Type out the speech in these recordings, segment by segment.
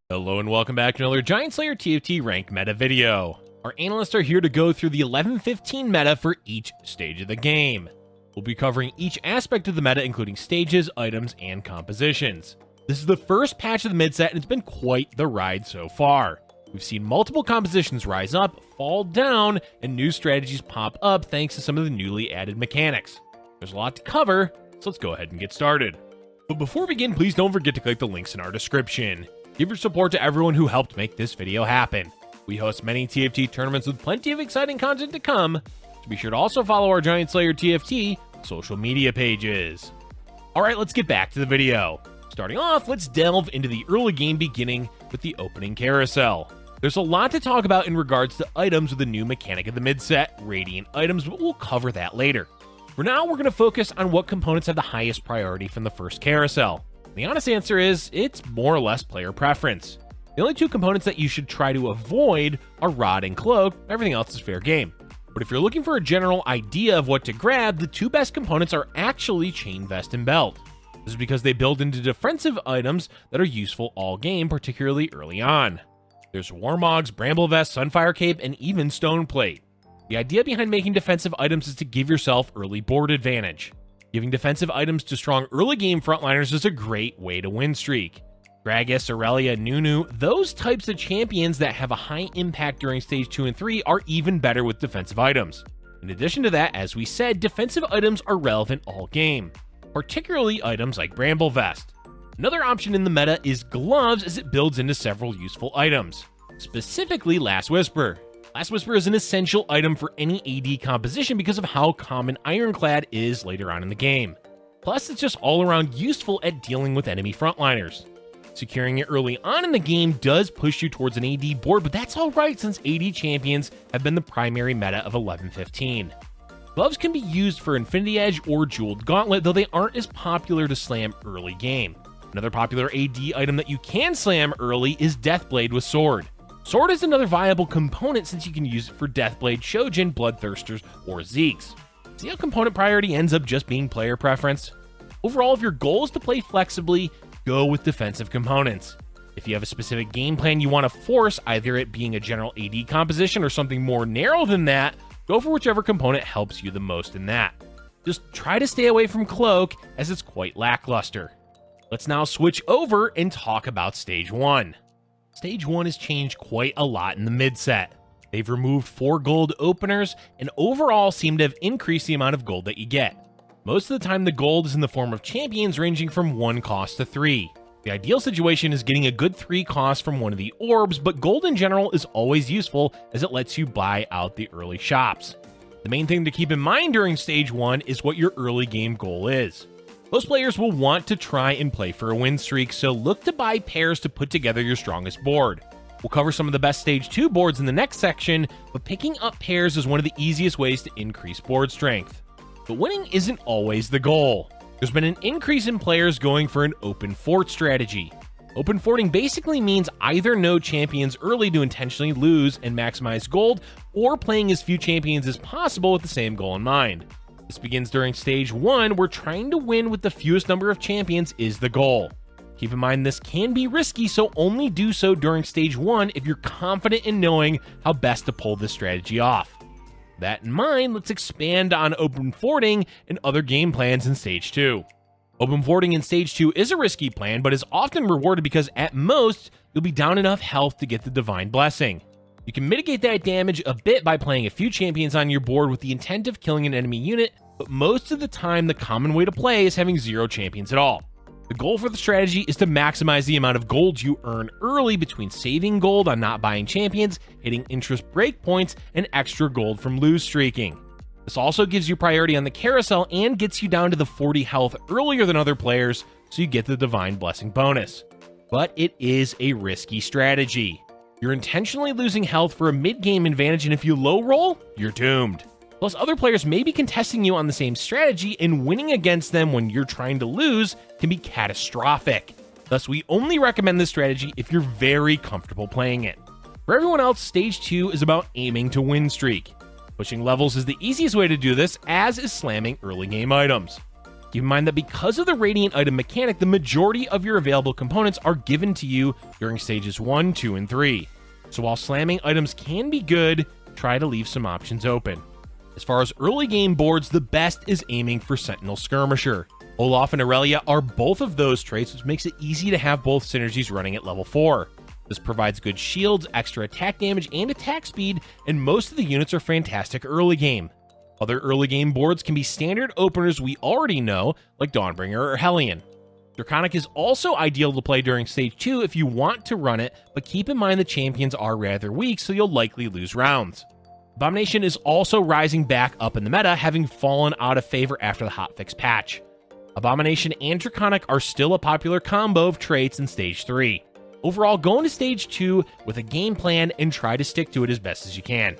Hello and welcome back to another GiantSlayerTV ranked meta video. Our analysts are here to go through the 11-15 meta for each stage of the game. We'll be covering each aspect of the meta, including stages, items, and compositions. This is the first patch of the mid-set, and it's been quite the ride so far. We've seen multiple compositions rise up, fall down, and new strategies pop up thanks to some of the newly added mechanics. There's a lot to cover, so let's go ahead and get started. But before we begin, please don't forget to click the links in our description. Give your support to everyone who helped make this video happen. We host many TFT tournaments with plenty of exciting content to come, so be sure to also follow our GiantSlayerTV social media pages. Alright, let's get back to the video. Starting off, let's delve into the early game beginning with the opening carousel. There's a lot to talk about in regards to items with the new mechanic of the mid-set, Radiant items, but we'll cover that later. For now, we're going to focus on what components have the highest priority from the first carousel. The honest answer is, it's more or less player preference. The only two components that you should try to avoid are Rod and Cloak, everything else is fair game. But if you're looking for a general idea of what to grab, the two best components are actually Chain Vest and Belt. This is because they build into defensive items that are useful all game, particularly early on. There's Warmogs, Bramble Vest, Sunfire Cape, and even Stone Plate. The idea behind making defensive items is to give yourself early board advantage. Giving defensive items to strong early game frontliners is a great way to win streak. Gragas, Aurelia, Nunu, those types of champions that have a high impact during stage 2 and 3 are even better with defensive items. In addition to that, as we said, defensive items are relevant all game, particularly items like Bramble Vest. Another option in the meta is Gloves, as it builds into several useful items, specifically Last Whisper. Last Whisper is an essential item for any AD composition because of how common Ironclad is later on in the game. Plus, it's just all around useful at dealing with enemy frontliners. Securing it early on in the game does push you towards an AD board, but that's alright since AD champions have been the primary meta of 11-15. Gloves can be used for Infinity Edge or Jeweled Gauntlet, though they aren't as popular to slam early game. Another popular AD item that you can slam early is Deathblade with Sword. Sword is another viable component since you can use it for Deathblade, Shojin, Bloodthirsters, or Zeeks. See how component priority ends up just being player preference? Overall, if your goal is to play flexibly, go with defensive components. If you have a specific game plan you want to force, either it being a general AD composition or something more narrow than that, go for whichever component helps you the most in that. Just try to stay away from Cloak, as it's quite lackluster. Let's now switch over and talk about Stage 1. Stage 1 has changed quite a lot in the mid-set. They've removed 4 gold openers, and overall seem to have increased the amount of gold that you get. Most of the time the gold is in the form of champions ranging from 1 cost to 3. The ideal situation is getting a good 3 cost from one of the orbs, but gold in general is always useful as it lets you buy out the early shops. The main thing to keep in mind during Stage 1 is what your early game goal is. Most players will want to try and play for a win streak, so look to buy pairs to put together your strongest board. We'll cover some of the best Stage 2 boards in the next section, but picking up pairs is one of the easiest ways to increase board strength. But winning isn't always the goal. There's been an increase in players going for an open fort strategy. Open forting basically means either no champions early to intentionally lose and maximize gold, or playing as few champions as possible with the same goal in mind. This begins during Stage 1, where trying to win with the fewest number of champions is the goal. Keep in mind this can be risky, so only do so during Stage 1 if you're confident in knowing how best to pull this strategy off. With that in mind, let's expand on open forting and other game plans in Stage 2. Open forting in Stage 2 is a risky plan, but is often rewarded because at most, you'll be down enough health to get the Divine Blessing. You can mitigate that damage a bit by playing a few champions on your board with the intent of killing an enemy unit, but most of the time the common way to play is having 0 champions at all. The goal for the strategy is to maximize the amount of gold you earn early between saving gold on not buying champions, hitting interest breakpoints, and extra gold from lose streaking. This also gives you priority on the carousel and gets you down to the 40 health earlier than other players, so you get the Divine Blessing bonus. But it is a risky strategy. You're intentionally losing health for a mid-game advantage, and if you low roll, you're doomed. Plus, other players may be contesting you on the same strategy, and winning against them when you're trying to lose can be catastrophic. Thus, we only recommend this strategy if you're very comfortable playing it. For everyone else, Stage 2 is about aiming to win streak. Pushing levels is the easiest way to do this, as is slamming early game items. Keep in mind that because of the Radiant item mechanic, the majority of your available components are given to you during stages 1, 2, and 3. So while slamming items can be good, try to leave some options open. As far as early game boards, the best is aiming for Sentinel Skirmisher. Olaf and Aurelia are both of those traits, which makes it easy to have both synergies running at level 4. This provides good shields, extra attack damage, and attack speed, and most of the units are fantastic early game. Other early game boards can be standard openers we already know, like Dawnbringer or Hellion. Draconic is also ideal to play during Stage 2 if you want to run it, but keep in mind the champions are rather weak, so you'll likely lose rounds. Abomination is also rising back up in the meta, having fallen out of favor after the hotfix patch. Abomination and Draconic are still a popular combo of traits in Stage 3. Overall, go into Stage 2 with a game plan and try to stick to it as best as you can.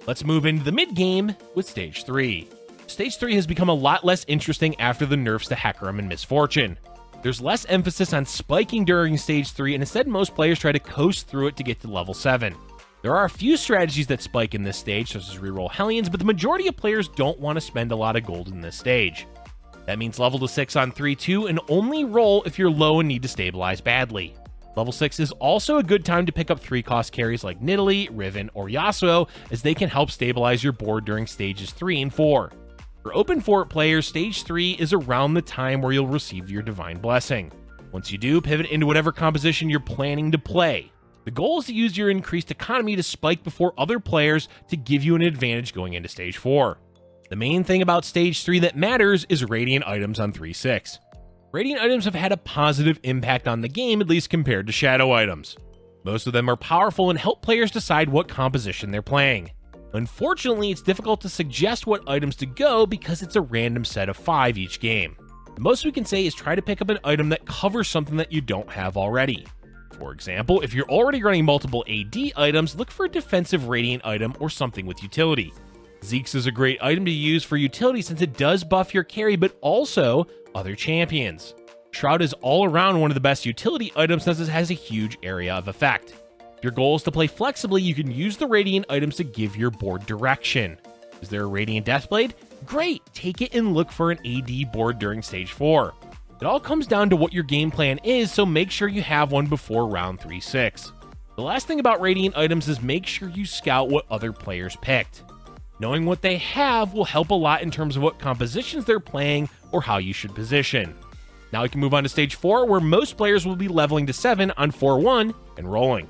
Let's move into the mid-game with Stage 3. Stage 3 has become a lot less interesting after the nerfs to Hecarim and Misfortune. There's less emphasis on spiking during Stage 3, and instead most players try to coast through it to get to level 7. There are a few strategies that spike in this stage, such as reroll Hellions, but the majority of players don't want to spend a lot of gold in this stage. That means level to 6 on 3-2 and only roll if you're low and need to stabilize badly. Level 6 is also a good time to pick up 3-cost carries like Nidalee, Riven, or Yasuo, as they can help stabilize your board during stages 3 and 4. For open fort players, stage 3 is around the time where you'll receive your Divine Blessing. Once you do, pivot into whatever composition you're planning to play. The goal is to use your increased economy to spike before other players to give you an advantage going into stage 4. The main thing about stage 3 that matters is Radiant items on 3-6. Radiant items have had a positive impact on the game, at least compared to Shadow items. Most of them are powerful and help players decide what composition they're playing. Unfortunately, it's difficult to suggest what items to go because it's a random set of 5 each game. The most we can say is try to pick up an item that covers something that you don't have already. For example, if you're already running multiple AD items, look for a defensive Radiant item or something with utility. Zeke's is a great item to use for utility since it does buff your carry, but also other champions. Shroud is all around one of the best utility items since it has a huge area of effect. If your goal is to play flexibly, you can use the Radiant items to give your board direction. Is there a Radiant Deathblade? Great! Take it and look for an AD board during stage 4. It all comes down to what your game plan is, so make sure you have one before round 3-6. The last thing about Radiant items is make sure you scout what other players picked. Knowing what they have will help a lot in terms of what compositions they're playing or how you should position. Now we can move on to stage 4, where most players will be leveling to 7 on 4-1 and rolling.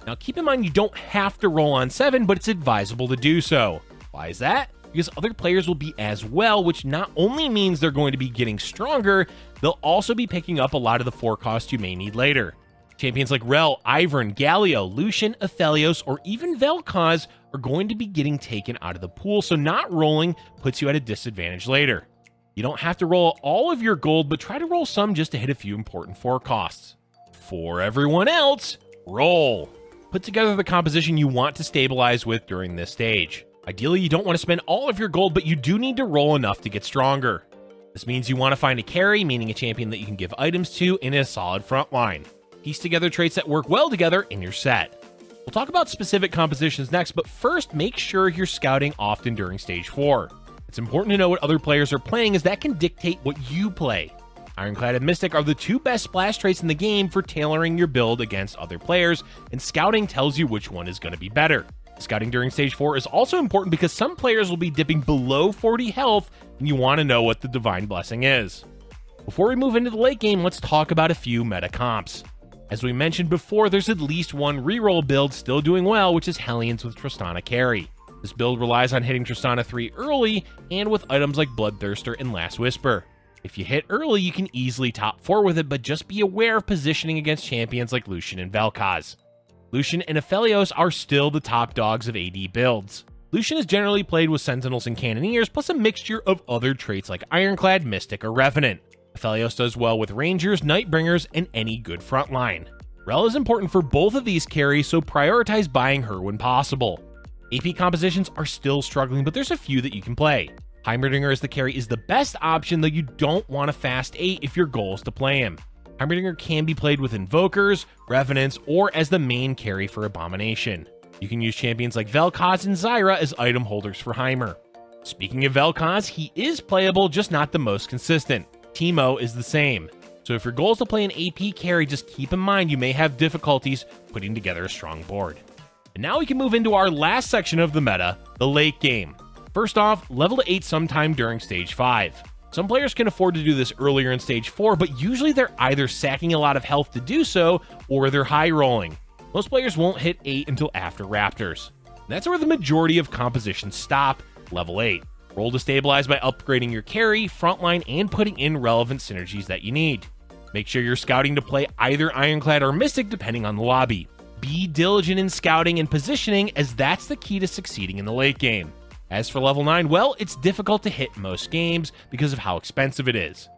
Now keep in mind you don't have to roll on 7, but it's advisable to do so. Why is that? Because other players will be as well, which not only means they're going to be getting stronger, they'll also be picking up a lot of the 4 costs you may need later. Champions like Rel, Ivern, Galio, Lucian, Aphelios, or even Vel'Koz are going to be getting taken out of the pool, so not rolling puts you at a disadvantage later. You don't have to roll all of your gold, but try to roll some just to hit a few important 4 costs. For everyone else, roll. Put together the composition you want to stabilize with during this stage. Ideally, you don't want to spend all of your gold, but you do need to roll enough to get stronger. This means you want to find a carry, meaning a champion that you can give items to in a solid front line. Piece together traits that work well together and you're set. We'll talk about specific compositions next, but first make sure you're scouting often during stage 4. It's important to know what other players are playing, as that can dictate what you play. Ironclad and Mystic are the 2 best splash traits in the game for tailoring your build against other players, and scouting tells you which one is going to be better. Scouting during stage 4 is also important because some players will be dipping below 40 health, and you want to know what the Divine Blessing is. Before we move into the late game, let's talk about a few meta comps. As we mentioned before, there's at least one reroll build still doing well, which is Hellions with Tristana carry. This build relies on hitting Tristana 3 early, and with items like Bloodthirster and Last Whisper. If you hit early, you can easily top 4 with it, but just be aware of positioning against champions like Lucian and Vel'Koz. Lucian and Aphelios are still the top dogs of AD builds. Lucian is generally played with Sentinels and Cannoneers, plus a mixture of other traits like Ironclad, Mystic, or Revenant. Aphelios does well with Rangers, Nightbringers, and any good front line. Rel is important for both of these carries, so prioritize buying her when possible. AP compositions are still struggling, but there's a few that you can play. Heimerdinger as the carry is the best option, though you don't want a fast 8 if your goal is to play him. Heimerdinger can be played with Invokers, Revenants, or as the main carry for Abomination. You can use champions like Vel'Koz and Zyra as item holders for Heimer. Speaking of Vel'Koz, he is playable, just not the most consistent. Teemo is the same. So if your goal is to play an AP carry, just keep in mind you may have difficulties putting together a strong board. And now we can move into our last section of the meta, the late game. First off, level to 8 sometime during Stage 5. Some players can afford to do this earlier in Stage 4, but usually they're either sacking a lot of health to do so, or they're high rolling. Most players won't hit 8 until after Raptors. That's where the majority of compositions stop, level 8. Roll to stabilize by upgrading your carry, frontline, and putting in relevant synergies that you need. Make sure you're scouting to play either Ironclad or Mystic depending on the lobby. Be diligent in scouting and positioning, as that's the key to succeeding in the late game. As for level 9, well, it's difficult to hit most games because of how expensive it is.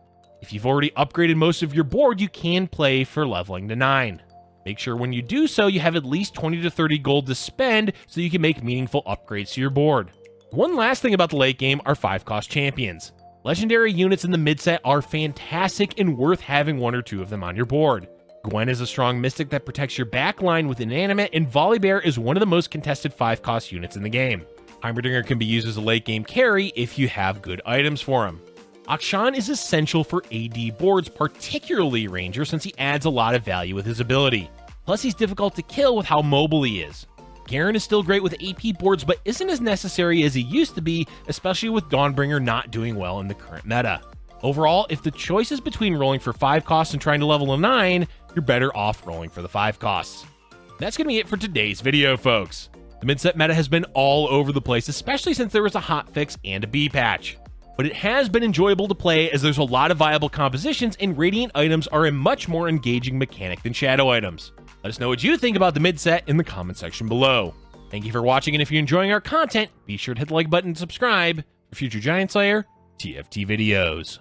If you've already upgraded most of your board, you can play for leveling to 9. Make sure when you do so, you have at least 20 to 30 gold to spend so you can make meaningful upgrades to your board. One last thing about the late game are 5-cost champions. Legendary units in the mid set are fantastic and worth having 1 or 2 of them on your board. Gwen is a strong mystic that protects your backline with Inanimate, and Volibear is one of the most contested 5-cost units in the game. Heimerdinger can be used as a late game carry if you have good items for him. Akshan is essential for AD boards, particularly Ranger, since he adds a lot of value with his ability. Plus, he's difficult to kill with how mobile he is. Garen is still great with AP boards, but isn't as necessary as he used to be, especially with Dawnbringer not doing well in the current meta. Overall, if the choice is between rolling for 5 costs and trying to level a 9, you're better off rolling for the 5 costs. That's going to be it for today's video, folks. The mid-set meta has been all over the place, especially since there was a hotfix and a B patch. But it has been enjoyable to play, as there's a lot of viable compositions, and Radiant items are a much more engaging mechanic than Shadow items. Let us know what you think about the mid-set in the comment section below. Thank you for watching, and if you're enjoying our content, be sure to hit the like button and subscribe for future Giant Slayer TFT videos.